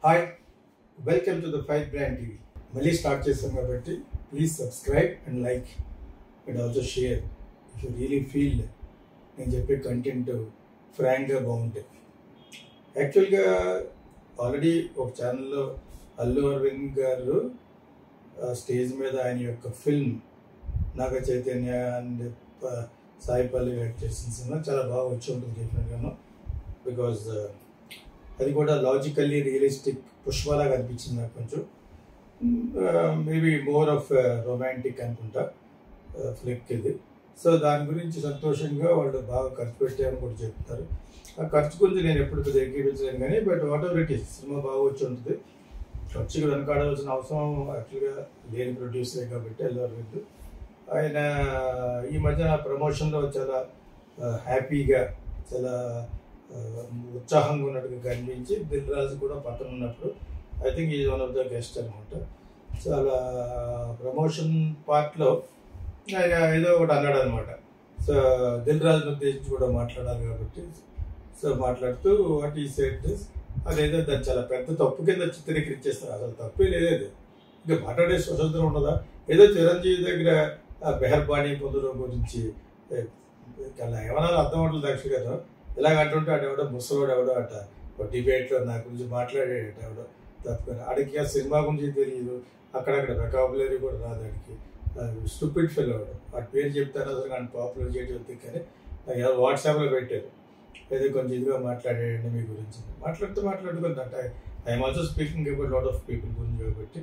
Hi welcome to the five brand TV. మళ్ళీ start చేస్తాం కాబట్టి please subscribe and like and also share if you really feel నేను చెప్పే content ఫ్రాంక్గా బాగుంటుంది. యాక్చువల్గా ఆల్రెడీ ఒక ఛానల్లో అల్లు అరవింద్ గారు స్టేజ్ మీద ఆయన యొక్క film Naga Chaitanya and Sai Pallavi act చేసిన సినిమా చాలా బాగా వచ్చి ఉంటుంది డెఫినెట్గాను. బికాజ్ అది కూడా లాజికల్లీ రియలిస్టిక్ పుష్పలాగా అనిపించింది నాకు. కొంచెం మేబీ మోర్ ఆఫ్ రొమాంటిక్ అనుకుంటా ఫ్లిక్ ఇది. సో దాని గురించి సంతోషంగా వాళ్ళు బాగా ఖర్చు పెట్టారని కూడా చెప్తారు. ఆ ఖర్చు గురించి నేను ఎప్పుడు ఎక్కిపించలేను కానీ but what ever it is cinema బాగా వచ్చి ఉంటుంది. ఖర్చుకి వెనకాడవలసిన అవసరం యాక్చువల్గా లేని ప్రొడ్యూసరే కాబట్టి అల్లు అరవింద్. ఆయన ఈ మధ్య ప్రమోషన్లో చాలా హ్యాపీగా చాలా ఉత్సాహంగా ఉన్నట్టుగా కనిపించి దిల్ రాజు కూడా పక్కన ఉన్నప్పుడు I think is one of the guest అనమాట. చాలా ప్రమోషన్ పార్ట్లో ఆయన ఏదో ఒకటి అన్నాడు అనమాట. సో దిల్ రాజును ఉద్దేశించి కూడా మాట్లాడాలి కాబట్టి సో మాట్లాడుతూ వాట్ ఈ సెడ్ దిస్ అదేదో దాన్ని చాలా పెద్ద తప్పు కింద చిత్రీకరించేస్తారు. అసలు తప్పే లేదు, ఇంకా మాట్లాడే స్వతంత్రం ఉండదా? ఏదో చిరంజీవి దగ్గర మెహర్బానీ పొందడం గురించి అలా ఏమన్నా అర్థం అవట్లేదు యాక్చువల్ కదా. ఇలాగ అంటుంటే ఆడెవడో ముసలోడు ఎవడో అట డిబేట్లో నా గురించి మాట్లాడేట ఎవడో తప్పని ఆడికి ఆ సినిమా గురించి తెలియదు, అక్కడక్కడ వెకాబులరీ కూడా రాదు ఆడికి. స్టూపిడ్ ఫెల్ అవడం వాటి పేరు చెప్తాను అసలు కానీ పాపులర్ చేయడం కానీ వాట్సాప్లో పెట్టారు ఏదో కొంచెం ఇదిగా మాట్లాడేయండి మీ గురించి మాట్లాడుకుంటే I'm also speaking about lot of people గురించి కాబట్టి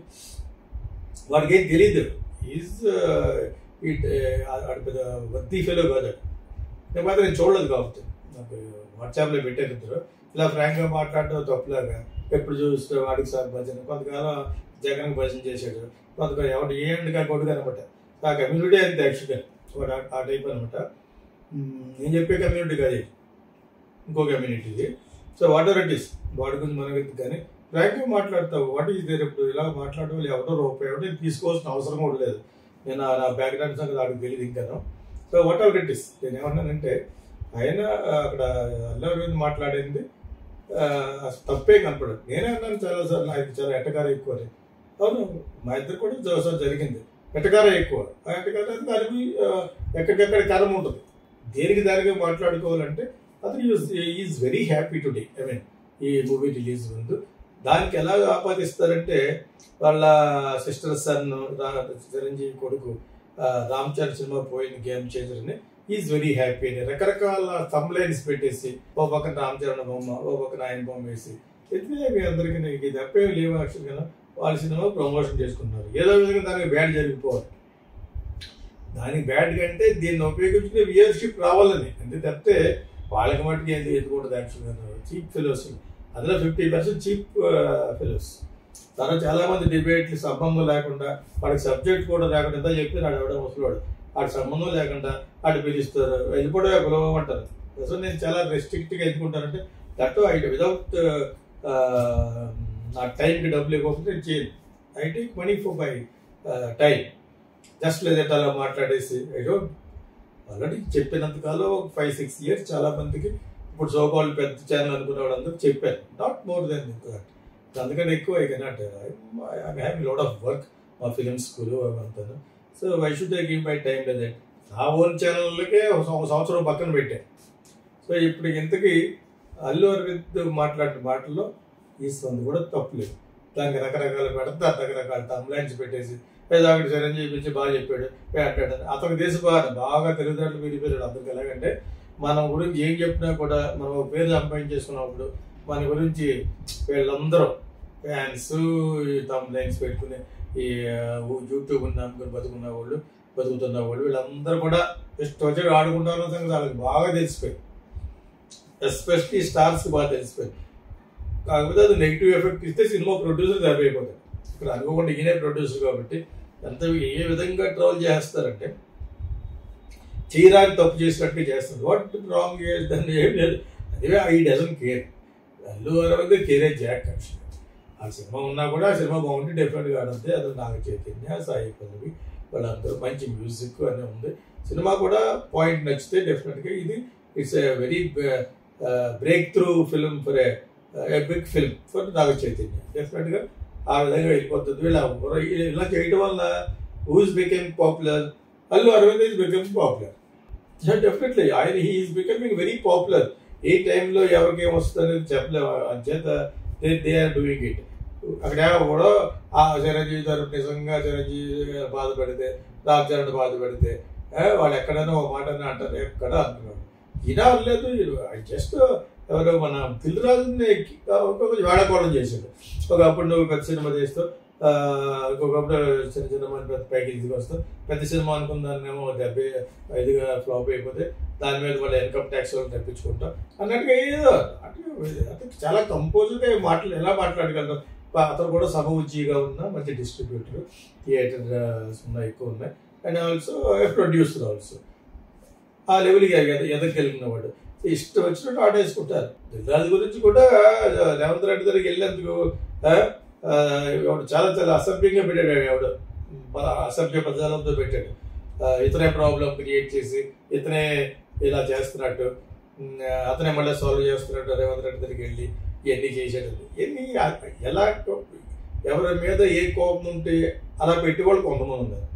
వాడికి ఏం తెలీదు. ఈజ్ ఆడి పెద్ద వద్దీ ఫెలో కాదు. నేను మాత్రం నేను చూడలేదు కాబట్టి నాకు వాట్సాప్లో పెట్టారు ఇద్దరు ఇలా ఫ్రాంక్గా మాట్లాడటం తప్పులాగా. ఎప్పుడు చూస్తే వాడికి సార్ భజన, కొంతకాలం జగన్ భజన చేశాడు, కొంతకాలం ఎవరు ఏ ఎండ్గా కొడుకు అనమాట. ఆ కమ్యూనిటీ అంతే యాక్చువల్గా వాడు ఆ టైప్ అనమాట. నేను చెప్పే కమ్యూనిటీ కాదు, ఇంకో కమ్యూనిటీది. So whatever it is వాడి గురించి మనకి కానీ ఫ్రాంక్గా మాట్లాడతావు. వాట్ ఈస్ దేర్ ఇప్పుడు ఇలా మాట్లాడడం ఎవరో రూపాయి ఎవరో తీసుకోవాల్సిన అవసరం కూడా లేదు. నేను నా బ్యాక్గ్రౌండ్ సంగతి వాడికి తెలియదు ఇంకాను. So whatever it is నేను ఏమన్నానంటే ఆయన అక్కడ అల్లు అరవింద్ మాట్లాడింది తప్పే కనపడదు. నేనే అన్నాను చాలాసార్లు ఆయనకి చాలా ఎటకారం ఎక్కువ అని. అవును, మా ఇద్దరు కూడా చాలాసార్లు జరిగింది. ఎటకారం ఎక్కువ. ఆ ఎటకారం దానికి ఎక్కడికెక్కడ కాలం ఉంటుంది. దేనికి దానికి మాట్లాడుకోవాలంటే అతను is very happy today. I mean ఈ మూవీ రిలీజ్ ముందు దానికి ఎలా ఆపాదిస్తారంటే వాళ్ళ సిస్టర్ సన్ చిరంజీవి కొడుకు రామ్ చరణ్ సినిమా పోయిన గేమ్ చేంజర్ అని ఈజ్ వెరీ హ్యాపీ అని రకరకాల థంబ్లైన్స్ పెట్టేసి ఓ పక్కన రామ్ చరణ్ బొమ్మ ఓ పక్కన ఆయన బొమ్మ వేసి ఎట్లే మీ అందరికీ ఇది తప్పేమి లేవు యాక్చువల్ కదా. వాళ్ళ సినిమా ప్రమోషన్ చేసుకున్నారు. ఏదో విధంగా దానికి బ్యాడ్ జరిగిపోవాలి. దానికి బ్యాడ్ కంటే దీన్ని ఉపయోగించుకునే వ్యూయర్షిప్ రావాలని అంతే తప్పితే వాళ్ళకి మట్టుకు ఏంటి ఎదుగుంటుంది యాక్చువల్గా. చీప్ ఫెలోస్ అందులో 50% చీప్ ఫెలోస్. తర్వాత చాలామంది డిబేట్లు సంబంధం లేకుండా వాడికి సబ్జెక్ట్ కూడా లేకుండా ఎంత చెప్పి నాడు ఎవడో ముసలివాడు వాడి సంబంధం లేకుండా వాడు పిలుస్తారు వెళ్ళిపోవడం పిలవమంటారు. సో నేను చాలా రెస్ట్రిక్ట్గా ఎందుకుంటానంటే దట్ వితౌట్ నా టైంకి డబ్బులు ఇవ్వకపోతే నేను చేయను. I take money for my time. Just లేదంటే అలా మాట్లాడేసి ఐ డోంట్ ఆల్రెడీ చెప్పినంతకాలం 5-6 years చాలా మందికి ఇప్పుడు సోకాల్ పెద్ద ఛానల్ అనుకునే వాళ్ళందరూ చెప్పాను. Not more than that. అందుకని ఎక్కువ I cannot I have lot of work మా ఫిలిం స్కూల్ అంతాను. So why should I give my time to that. నా ఓన్ ఛానల్కే ఒక సంవత్సరం పక్కన పెట్టాను. సో ఇప్పుడు ఇంతకీ అల్లు అరవింద్ మాట్లాడిన మాటల్లో ఈ సందు కూడా తప్పులేదు. దానికి రకరకాలు పెడతారు, రకరకాల థంబ్లైన్స్ పెట్టేసి ఏదో ఒకటి చిరంజీవి గురించి బాగా చెప్పాడు అంటాడు. అతనికి దేశ బాగా తెలివితేటలు విడిపోయాడు. అందరికి ఎలాగంటే మనం గురించి ఏం చెప్పినా కూడా మనం ఒక పేరు సంపాదించేసుకున్నప్పుడు మన గురించి వీళ్ళందరూ ఫ్యాన్స్ థంబ్లైన్స్ పెట్టుకుని ఈ యూట్యూబ్ నమ్ముకుని బతుకుతున్న వాళ్ళు వీళ్ళందరూ కూడా జస్ట్ వచ్చి ఆడుకుంటారన్న సంగతి వాళ్ళకి బాగా తెలిసిపోయింది. ఎస్పెషలీ స్టార్స్కి బాగా తెలిసిపోయింది. కాకపోతే అది నెగిటివ్ ఎఫెక్ట్ ఇస్తే సినిమా ప్రొడ్యూసర్ దెబ్బైపోతాడు. ఇక్కడ అనుకోకుండా ఈయనే ప్రొడ్యూసర్ కాబట్టి ఎంత ఏ విధంగా ట్రోల్ చేస్తారంటే చీరాకి తప్పు చేసినట్టుగా చేస్తారు. వాట్ రాంగ్ దాన్ని ఏం లేదు. అదే I doesn't care. Allu Aravind కేరే జాక్ యాక్చువల్గా. ఆ సినిమా ఉన్నా కూడా ఆ సినిమా బాగుంటే డెఫినెట్గా ఆడంతే. అది నాగ చైతన్య సాయి పల్లవి వాళ్ళందరూ మంచి మ్యూజిక్ అనే ఉంది. సినిమా కూడా పాయింట్ నచ్చితే డెఫినెట్గా ఇది it's a very breakthrough film for a big film for Naga Chaitanya. డెఫినెట్గా ఆ విధంగా వెళ్ళిపోతుంది. ఇలా చేయడం వల్ల who is become popular? Allu Aravind is become popular. Definitely ఆయన he is becoming very popular. ఏ టైంలో ఎవరికి ఏం వస్తుందని చెప్పలేము. అంచేత దే ఆర్ డూయింగ్ ఇట్. అక్కడ కూడా ఆ చిరంజీవి తరపు నిజంగా చిరంజీవి బాధపడితే, రామ్ చరణ్ బాధపడితే వాళ్ళు ఎక్కడైనా ఒక మాట అంటారు, ఎక్కడ అంటున్నారు. ఇలా లేదు, జస్ట్ ఎవరో మన దిల్ రాజుని కొంచెం వేళకోవడం చేశాడు. ఒకప్పుడు నువ్వు పెద్ద సినిమా చేస్తూ, ఇంకొకప్పుడు చిన్న చిన్న పెద్ద పైకి తీసుకొస్తావు. పెద్ద సినిమా అనుకున్నానేమో 75గా ఫ్లాప్ అయిపోతే దాని మీద వాళ్ళు ఇన్కమ్ ట్యాక్స్ వాళ్ళు తప్పించుకుంటాం అన్నట్టుగా ఏదో అంటే చాలా కంపోజ్గా మాటలు ఎలా మాట్లాడగలరు. అతను కూడా సమవుజ్జిగా ఉన్న మంచి డిస్ట్రిబ్యూటర్, థియేటర్స్ ఉన్నాయి, ఎక్కువ ఉన్నాయి. And also producer also. ఆ లెవెల్కి ఎదగలిగినవాడు. ఇష్టం వచ్చినట్టు ఆటేసుకుంటారు. దిల్రాజు గురించి కూడా రేవంత్ రెడ్డి దగ్గరికి వెళ్ళేందుకు చాలా చాలా అసభ్యంగా పెట్టాడు. ఎవడు అసభ్య పదాలతో పెట్టాడు. ఇతనే ప్రాబ్లం క్రియేట్ చేసి ఇతనే ఇలా చేస్తున్నట్టు, అతనే మళ్ళీ సాల్వ్ చేస్తున్నట్టు రేవంత్ రెడ్డి దగ్గరికి వెళ్ళి ఇవన్నీ చేసేటది. ఇవన్నీ ఎలా ఎవరి మీద ఏ కోపం ఉంటే అలా పెట్టేవాళ్ళు కొంతమంది ఉన్నారు.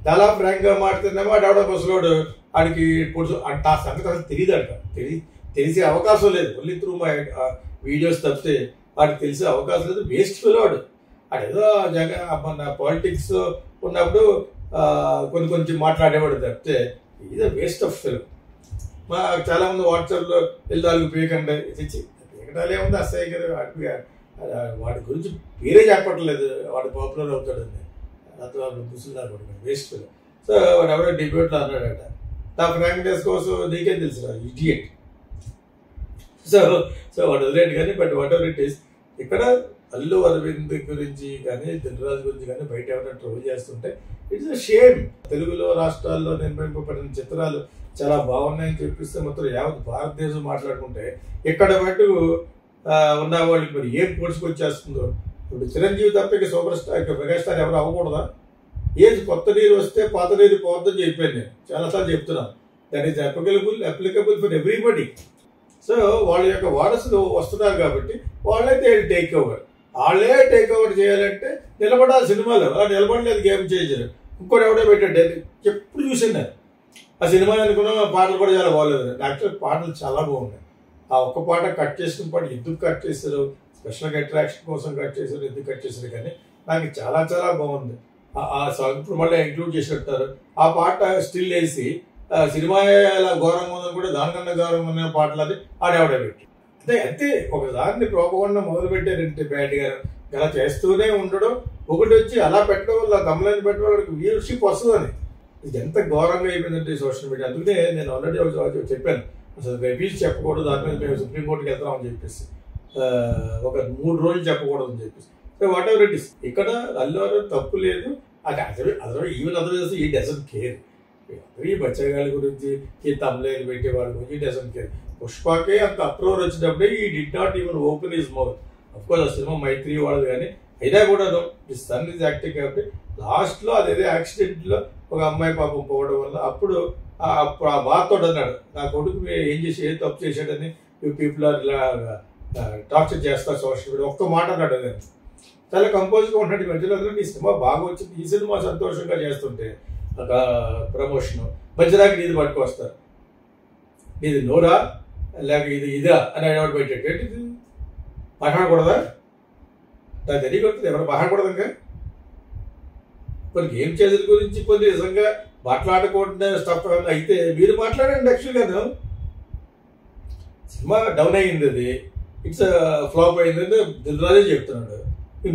చాలా ఫ్రాంక్గా మాట్లాడుతున్నామో ఆడెవడో ముసలోడు ఆడికి పొడుచు అంటే ఆ సంగతి అసలు తెలియదంట. తెలిసే అవకాశం లేదు. ఓన్లీ త్రూ మై వీడియోస్ తప్పితే వాడికి తెలిసే అవకాశం లేదు. వేస్ట్ ఫిల్వాడు. ఆడేదో మన పాలిటిక్స్ ఉన్నప్పుడు కొంచెం మాట్లాడేవాడు తప్పితే ఇదే వేస్ట్ ఆఫ్ ఫిల్మ్. మా చాలామంది వాట్సాప్లో వెళ్ళాలి పీకండి తెచ్చి పీకటాలే ఉంది అసహ్యంగా. వాడి గురించి పేరే చెప్పట్లేదు, వాడు పాపులర్ అవుతాడని. అతను ముసలిదా కొడుకు వేస్ట్ ఫిల్మ్. సో వాడు ఎవడో డిబేట్లో అన్నాడట, నా ఫ్రాంక్నెస్ కోసం నీకేం తెలుసు ఇడియట్. సో వాడు వదిలేడు. కానీ but what ever it is, ఇక్కడ అల్లు అరవింద్ గురించి కానీ దిల్రాజు గురించి కానీ బయట ఎవరైనా ట్రోల్ చేస్తుంటే ఇట్స్ అ షేమ్. తెలుగులో రాష్ట్రాల్లో నిర్మింపబడిన చిత్రాలు చాలా బాగున్నాయని చెప్పిస్తే మొత్తం యావత్ భారతదేశం మాట్లాడుకుంటే ఇక్కడ మటుకు ఉన్న వాళ్ళకి మరి ఏం పొడుచుకొచ్చేస్తుందో. ఇప్పుడు చిరంజీవి తప్ప ఇక సూపర్ స్టార్ ఇక మెగాస్టార్ ఎవరు అవ్వకూడదా? ఏది కొత్త నీరు వస్తే పాత నీరు పోవద్దని చెప్పాను నేను చాలాసార్లు చెప్తున్నాను. That is applicable for everybody. So వాళ్ళ యొక్క వారసులు వస్తున్నారు కాబట్టి వాళ్ళైతే టేక్ ఓవర్. వాళ్ళే టేక్ ఓవర్ చేయాలంటే నిలబడాలి సినిమాలో. అలా నిలబడలేదు గేమ్ చేంజర్. ఇంకోటి ఎవడో పెట్టాడు ఎప్పుడు చూసాను ఆ సినిమా అనుకున్నా. పాటలు కూడా చాలా బాగోలేదు. యాక్చువల్ పాటలు చాలా బాగున్నాయి. ఆ ఒక్క పాట కట్ చేసిన పాట ఎందుకు కట్ చేశారు, స్పెషల్గా అట్రాక్షన్ కోసం కట్ చేశారు, ఎందుకు కట్ చేశారు, కానీ నాకు చాలా చాలా బాగుంది. ఆ సాంగ్ ఇప్పుడు మళ్ళీ ఇంక్లూడ్ చేసినట్టారు. ఆ పాట స్టిల్ వేసి సినిమా ఎలా ఘోరంగా ఉందని కూడా దానికన్నా ఘోరంగా ఉన్న పాటలు అది ఆడేవాడే పెట్టి అంతే ఒకదాన్ని ప్రోపకుండా మొదలు పెట్టారంటే బ్యాడ్గా అలా చేస్తూనే ఉండడం. ఒకటి వచ్చి అలా పెట్టడం వల్ల కమలాన్ని పెట్టడం వాళ్ళకి వ్యూవర్షిప్ వస్తుందని. ఇది ఎంత ఘోరంగా అయిపోయిందంటే సోషల్ మీడియా. అందుకే నేను ఆల్రెడీ చెప్పాను, అసలు రివ్యూస్ చెప్పకూడదు, దాని మీద మేము సుప్రీంకోర్టుకి వెళ్తామని చెప్పేసి ఒక 3 రోజులు చెప్పకూడదు అని చెప్పేసి. So whatever it is, ఇక్కడ అల్లు తప్పు లేదు. అది ఈవెన్ అదర్ ఈ డజంట్ కేర్. ఈ బచ్చగాళ్ళ గురించి ఈ తమ్లేలు పెట్టే వాళ్ళ గురించి ఈ డజంట్ కేర్. పుష్పకే అంత అప్రోర్ వచ్చినప్పుడే ఈ did not even open his mouth. Of course ఆ సినిమా మైత్రి వాళ్ళది కానీ అయినా కూడా సన్ ఈజ్ యాక్టింగ్ కాబట్టి లాస్ట్లో అదేదో యాక్సిడెంట్లో ఒక అమ్మాయి పాపం పోవడం వల్ల అప్పుడు ఆ బాధతో అన్నాడు, నా కొడుకు ఏం చేసి ఏం తప్పు చేశాడని పీపుల్ ఆర్ ఇలా టార్చర్ చేస్తారు సోషల్ మీడియా. ఒక్క మాట అన్నాడు. నేను చాలా కంపోజ్గా ఉన్నాడు. ఈ మధ్యలో ఈ సినిమా బాగా వచ్చింది, ఈ సినిమా సంతోషంగా చేస్తుంటే ఒక ప్రమోషన్ మధ్యలోకి నీది పట్టుకొస్తారు, నీది నోరా లేక ఇది ఇదా అని అనేవాడు పెట్టాడు. ఏంటిది మాట్లాడకూడదా? నాకు తెలియకొస్తుంది ఎవరు మాట్లాడకూడదు. ఇంకా కొన్ని గేమ్ చేతుల గురించి కొన్ని నిజంగా మాట్లాడకూడదు స్టఫ్ అయితే మీరు మాట్లాడండి. యాక్చువల్గా సినిమా డౌన్ అయ్యింది, అది ఇట్స్ ఫ్లాప్ అయిందని దిల్రాజే చెప్తున్నాడు.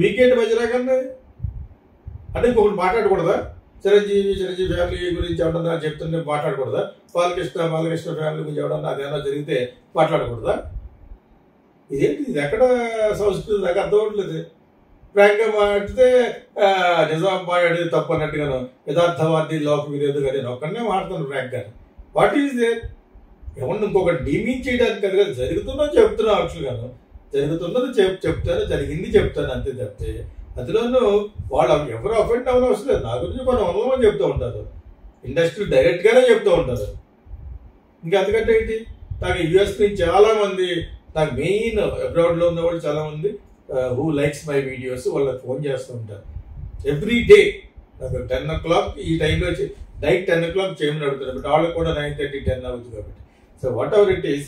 మీకేంటి మధ్యలో కన్నా అంటే ఇంకొకటి మాట్లాడకూడదా? చిరంజీవి ఫ్యామిలీ గురించి ఎవడన్నా చెప్తుంటే మాట్లాడకూడదా? బాలకృష్ణ ఫ్యామిలీ గురించి ఎవడన్నా అదేమన్నా జరిగితే మాట్లాడకూడదా? ఇదేంటి, ఇది ఎక్కడ సంస్కృతి నాకు అర్థం అవ్వట్లేదు. ఫ్రాంక్గా మాట్లాడితే నిజాం మాట్లాడేది తప్పు అన్నట్టుగాను, యథార్థవాది లోక విరోధి కానీ నేను ఒక్కడనే మాట్లాడుతాను ఫ్రాంక్గా. What is there? ఎవరిని ఇంకొకటి డిమీన్ చేయడానికి కదా జరుగుతున్నా చెప్తున్నాను. యాక్చువల్గాను జరుగుతున్నది చెప్తాను, జరిగింది చెప్తాను అంతే తప్పితే అందులోనూ వాళ్ళు ఎవరు అఫెండ్ అవ్వనవసరం లేదు. నా గురించి కొన్ని అనుభవం చెప్తూ ఉంటారు, ఇండస్ట్రీ డైరెక్ట్గానే చెప్తూ ఉంటారు. ఇంకా అందుకంటే ఏంటి, నాకు యూఎస్ నుంచి చాలామంది నాకు మెయిన్ అబ్రాడ్లో ఉన్న వాళ్ళు చాలామంది హూ లైక్స్ మై వీడియోస్ వాళ్ళకి ఫోన్ చేస్తూ ఉంటారు ఎవ్రీ డే. నాకు 10 o'clock ఈ టైంలో నైట్ 10 o'clock చేయమని అడుగుతారు, బట్ వాళ్ళకి కూడా 9:30, 10 అవుతుంది కాబట్టి. So whatever it is,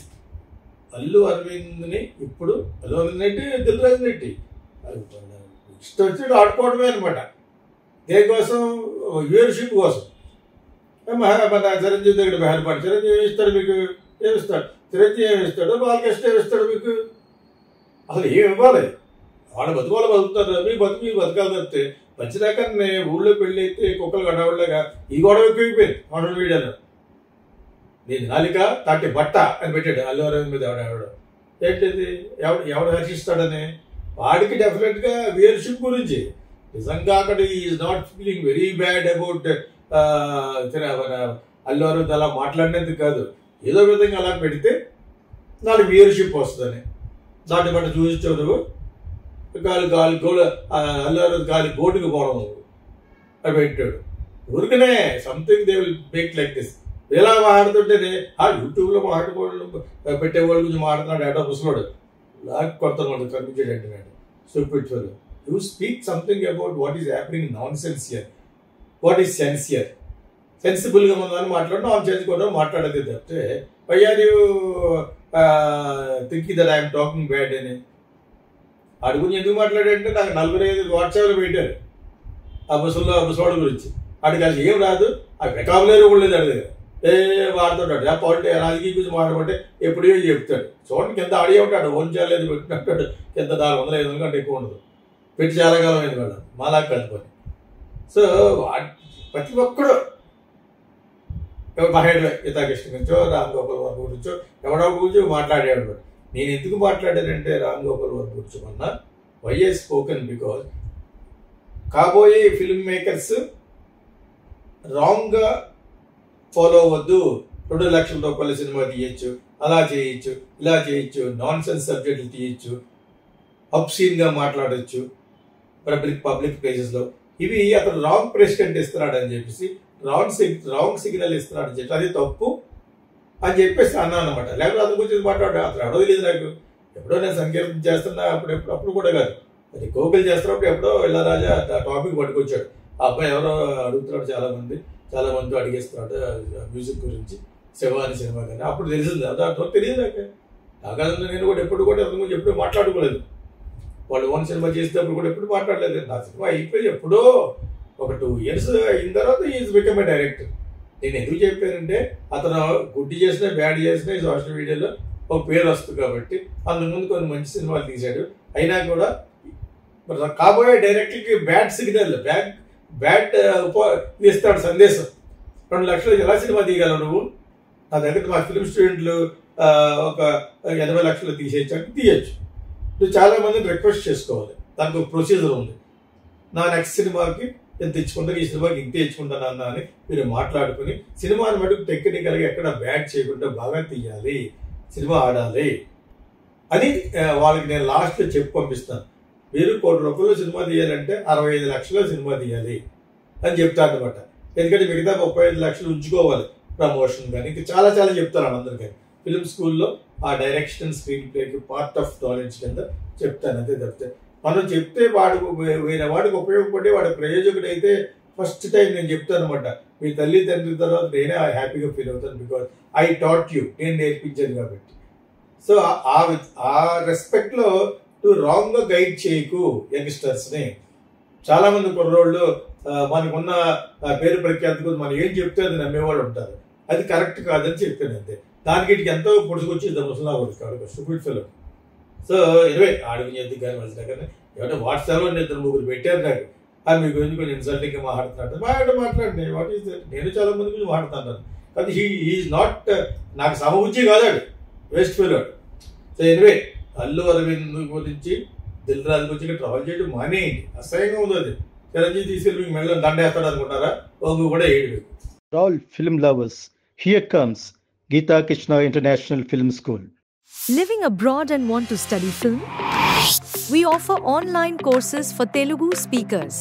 Allu అరవింద్ని ఇప్పుడు అల్లు అరవింద్ రెడ్డి, దిల్ రాజు రెడ్డి ఇష్టం వచ్చి ఆడుకోవడమే అనమాట. దేనికోసం? వ్యూవర్షిప్ కోసం. మన చిరంజీవి దగ్గర బెహర్పాటు, చిరంజీవి ఇస్తాడు మీకు, ఏమిస్తాడు? చిరంజీవి ఏమిస్తాడు? బాలకృష్ణ ఏమిస్తాడు మీకు? అసలు ఏమి ఇవ్వాలి? వాళ్ళ బతుకోవాలి, బతుకుతారు. మీ బతకాలి తప్పితే మంచిదాకా ఊళ్ళో పెళ్ళి అయితే కుక్కలు గడవడలేగా ఈ గొడవ ఎక్కువైపోయింది సోషల్ మీడియాలో. నేను నాలిక తాటి బట్ట అని పెట్టాడు అల్లు అరవింద్ మీద ఎవడెవడు. ఏంటిది? ఎవడు హర్షిస్తాడని వాడికి డెఫినెట్గా వ్యూవర్షిప్ గురించి. నిజంగా అక్కడ is not feeling very bad about Allu Aravind అలా మాట్లాడినందుకు కాదు, ఏదో విధంగా అలా పెడితే నాకు వ్యూవర్షిప్ వస్తుందని. దాన్ని బట్టి చూపించావు నువ్వు అల్లు అరవింద్ గాలి బోటుకు పోవడం అది పెట్టాడు. ఊరికనే something they will make like this. ఎలా మాట్లాడుతుంటేనే యూట్యూబ్లో పెట్టేవాళ్ళ గురించి మాట్లాడుతున్నాడు ఏటో ముసలోడు లాక్ కొడతాను కనిపించాడు అంటున్నాడు. Stupid fellow. You speak something about what is happening nonsense, what is సెన్సియర్. సెన్సిబుల్గా ఉందని మాట్లాడడం ఆన్ చేసుకోవడం మాట్లాడేది తప్పితే why are you thinking that I'm talking bad అని. ఆడి గురించి ఎందుకు మాట్లాడాడంటే నాకు 45 వాట్సాప్లో పెట్టారు ఆ ముసలోడు గురించి. ఆడికి అది ఏం రాదు, ఆ వెకాబులరీ కూడా లేదు ఆడి దగ్గర. వాడుతుంటాడు రాజకీయ గురించి మాట్లాడుకుంటే ఎప్పుడో చెప్తాడు. చూడండి కింద ఆడియో ఉంటాడు, ఓన్ చేయలేదు పెట్టినట్టాడు కింద 400-500 కంటే ఎక్కువ ఉండదు. పెట్టి చాలా కాలం అయింది వాళ్ళు మాలా కలుపుకొని. సో ప్రతి ఒక్కడు మహేంద్ర గీతాకృష్ణ గురించో రామ్ గోపాల్ వర్మ గురించో ఎవడో గురించి మాట్లాడేవాడు. నేను ఎందుకు మాట్లాడానంటే రామ్ గోపాల్ వర్మ గురించి మొన్న వైఎస్ స్పోకెన్ బికాజ్ కాబోయే ఫిల్మ్ మేకర్స్ రాంగ్గా ఫాలో అవ్వద్దు. 2 లక్షల రూపాయల సినిమా తీయచ్చు, అలా చేయొచ్చు, ఇలా చేయొచ్చు, నాన్ సెన్స్ సబ్జెక్టులు తీయచ్చు, అబ్సీన్గా మాట్లాడచ్చు పబ్లిక్ ప్లేసెస్లో. ఇవి అతను రాంగ్ ప్రెసిడెంట్ ఇస్తున్నాడు అని చెప్పేసి రాంగ్ సిగ్నల్ ఇస్తున్నాడు అని చెప్పి అది తప్పు అని చెప్పేసి అన్నాను అనమాట. లేకపోతే అతని గురించి మాట్లాడు అతను ఎవడో తెలియదు నాకు. ఎప్పుడో నేను సంకీర్తన చేస్తున్నా అప్పుడు కూడా కాదు, అది కోకిలు చేస్తున్నప్పుడు ఎప్పుడో ఇళ్ళరాజా టాపిక్ పట్టుకొచ్చాడు. ఆ అబ్బాయి ఎవరో అడుగుతున్నాడు, చాలా మంది అడిగేస్తున్నాడు మ్యూజిక్ గురించి, శివాని సినిమా కానీ. అప్పుడు తెలిసింది అర్థం తెలియదు నాకు. నేను కూడా ఎప్పుడు అతని గురించి ఎప్పుడూ మాట్లాడుకోలేదు. వాళ్ళు ఓన్ సినిమా చేసేటప్పుడు కూడా ఎప్పుడు మాట్లాడలేదు. నా సినిమా అయిపోయి ఎప్పుడో ఒక 2 years అయిన తర్వాత ఈజ్ బికమ్ ఏ డైరెక్టర్. నేను ఎందుకు చెప్పానంటే అతను గుడ్డి చేసినా బ్యాడ్ చేసినా ఈ సోషల్ మీడియాలో ఒక పేరు వస్తుంది కాబట్టి. అందుముందు కొన్ని మంచి సినిమాలు తీశాడు. అయినా కూడా కాబోయే డైరెక్టర్కి బ్యాడ్ సిగ్నల్, బ్యాడ్ ఇస్తాడు సందేశం. 2 లక్షలు ఎలా సినిమా తీయగలవు నువ్వు? నా దగ్గర మా ఫిల్మ్ స్టూడెంట్లు ఒక 80 లక్షలు తీసేయచ్చు, తీయచ్చు. నువ్వు చాలా మందిని రిక్వెస్ట్ చేసుకోవాలి, దానికి ఒక ప్రొసీజర్ ఉంది. నా నెక్స్ట్ సినిమాకి ఎంత ఇచ్చుకుంటాను, ఈ సినిమాకి ఇంత ఇచ్చుకుంటాను అన్న అని మీరు మాట్లాడుకుని సినిమాని మటుకు టెక్నికల్గా ఎక్కడ బ్యాడ్ చేయకుండా బాగా తీయాలి, సినిమా ఆడాలి అని వాళ్ళకి నేను లాస్ట్లో చెప్పి పంపిస్తాను. మీరు 1 కోటి రూపాయలు సినిమా తీయాలంటే 65 లక్షల సినిమా తీయాలి అని చెప్తాను అనమాట. ఎందుకంటే మిగతా 35 లక్షలు ఉంచుకోవాలి ప్రమోషన్ కానీ, ఇంకా చాలా చెప్తాను అందరికీ. ఫిల్మ్ స్కూల్లో ఆ డైరెక్షన్ స్క్రీన్ ప్లేకి పార్ట్ ఆఫ్ నాలెడ్జ్ కింద చెప్తాను. అంతే తప్పితే మనం చెప్తే వాడు వేరే వాడికి ఉపయోగపడి వాడు ప్రయోజకుడు అయితే ఫస్ట్ టైం నేను చెప్తాను అనమాట. మీ తల్లి తండ్రి తర్వాత నేనే హ్యాపీగా ఫీల్ అవుతాను. బికాజ్ ఐ టాట్ యూ, నేను నేర్పించాను కాబట్టి. సో ఆ రెస్పెక్ట్లో నువ్వు రాంగ్గా గైడ్ చేయకు యంగ్స్టర్స్ని. చాలామంది కుర్రోళ్ళు మనకున్న పేరు ప్రఖ్యాతికి మనం ఏం చెప్తే అది నమ్మేవాళ్ళు ఉంటారు. అది కరెక్ట్ కాదని చెప్పాను అంతే. దానికి ఇటుకి ఎంతో పొడుచుకొచ్చి ముసలా కొడుకు స్టూపిడ్ ఫెలో. సో ఎనివే ఆడికి ఎందుకు కానీ మంచిగా కానీ ఏమంటే వాట్సాప్లో 2-3 పెట్టారు నాకు. అది మీ గురించి కొంచెం ఇన్సల్టింగ్గా మాట్లాడండి. What is that? నేను చాలా మంది గురించి మాట్లాడుతున్నాను. కానీ ఈజ్ నాట్ నాకు సమబుద్ధి కాదాడు, waste fellow. So anyway Allu Aravind గురించి దిల్ రాజు గురించి ట్రావెల్ చేయడం మానేయండి, అసహ్యంగా ఉంది అది. చిరంజీవి తీసుకెళ్ళి మీకు మెల్ల దండేస్తాడు అనుకుంటారా? ఒంగు కూడా ఏడు. All film lovers, here comes Geeta Krishna International Film School. Living abroad and want to study film? We offer online courses for Telugu speakers.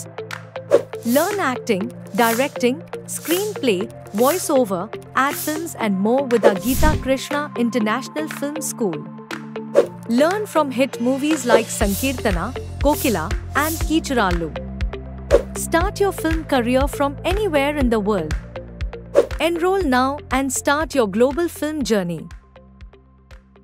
Learn acting, directing, screenplay, voiceover, ad films and more with our Geeta Krishna International Film School. Learn from hit movies like Sankirtana, Kokila, and Kichurallu. Start your film career from anywhere in the world. Enroll now and start your global film journey.